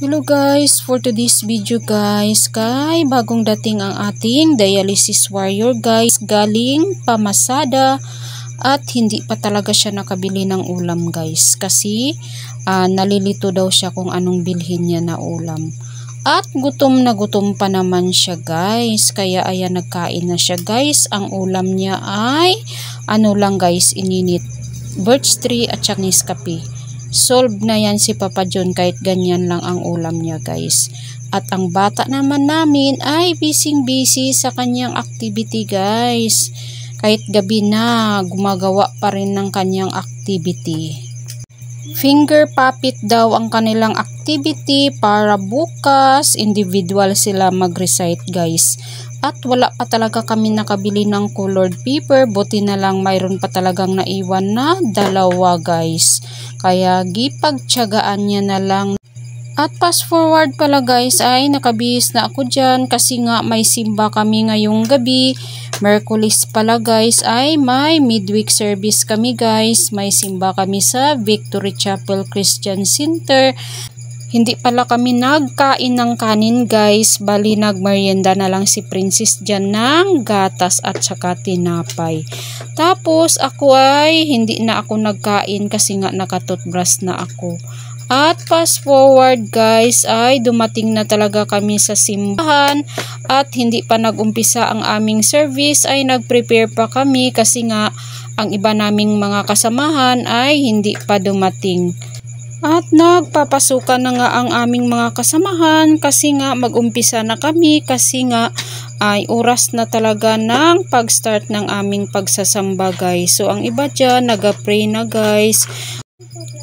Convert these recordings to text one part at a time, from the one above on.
Hello guys, for today's video guys, kay bagong dating ang ating dialysis warrior guys, galing pamasada at hindi pa talaga siya nakabili ng ulam guys kasi nalilito daw siya kung anong bilhin niya na ulam. At gutom na gutom pa naman siya guys, kaya ayan nagkain na siya guys. Ang ulam niya ay ano lang guys, ininit, birch tree at saka Nescafe. Solve na yan si Papa John kahit ganyan lang ang ulam niya guys. At ang bata naman namin ay busy sa kanyang activity guys. Kahit gabi na, gumagawa pa rin ng kanyang activity. Finger puppet daw ang kanilang activity para bukas individual sila mag-recite guys. At wala pa talaga kami nakabili ng colored paper, buti na lang mayroon pa talagang naiwan na dalawa guys. Kaya gipagtiyagaan niya na lang. At fast forward pala guys ay nakabihis na ako dyan kasi nga may simba kami ngayong gabi. Merkulis pala guys ay may midweek service kami guys. May simba kami sa Victory Chapel Christian Center. Hindi pala kami nagkain ng kanin guys, bali nagmerienda na lang si Princess dyan ng gatas at saka tinapay. Tapos ako ay hindi na ako nagkain kasi nga nakatoothbrush na ako. At fast forward guys ay dumating na talaga kami sa simbahan at hindi pa nagumpisa ang aming service ay nagprepare pa kami kasi nga ang iba naming mga kasamahan ay hindi pa dumating. At nagpapasukan na nga ang aming mga kasamahan kasi nga mag-umpisa na kami kasi nga ay oras na talaga ng pag-start ng aming pagsasamba guys. So ang iba dyan nag-pray na guys.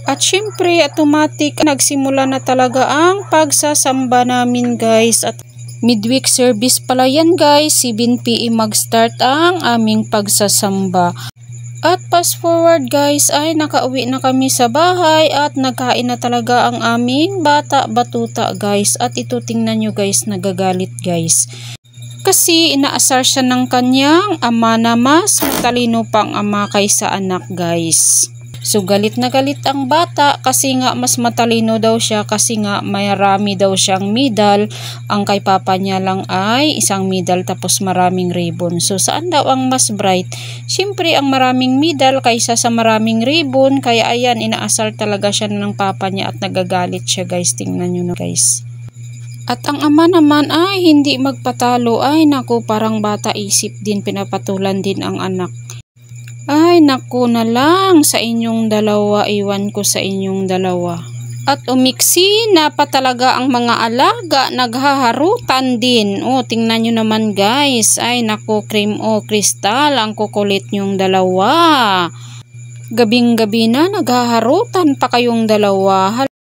At syempre automatic nagsimula na talaga ang pagsasamba namin guys. At midweek service pala yan guys, 7 PM mag-start ang aming pagsasamba. At fast forward guys ay nakauwi na kami sa bahay at nagkain na talaga ang aming bata batuta guys. At ito tingnan nyo guys, nagagalit guys. Kasi inaasar siya ng kanyang ama na mas matalino pang ama kaysa anak guys. So galit na galit ang bata kasi nga mas matalino daw siya kasi nga marami daw siyang medal. Ang kay papa niya lang ay isang medal tapos maraming ribbon. So saan daw ang mas bright? Siyempre ang maraming medal kaysa sa maraming ribbon. Kaya ayan, inaasar talaga siya ng papa niya at nagagalit siya guys. Tingnan nyo na guys. At ang ama naman ay hindi magpatalo. Ay naku, parang bata isip din, pinapatulan din ang anak. Ay naku na lang sa inyong dalawa, iwan ko sa inyong dalawa. At umiksi na pa talaga ang mga alaga, naghaharutan din. O tingnan nyo naman guys, ay naku cream o kristal, ang kukulit nyong dalawa. Gabing gabi na naghaharutan pa kayong dalawa.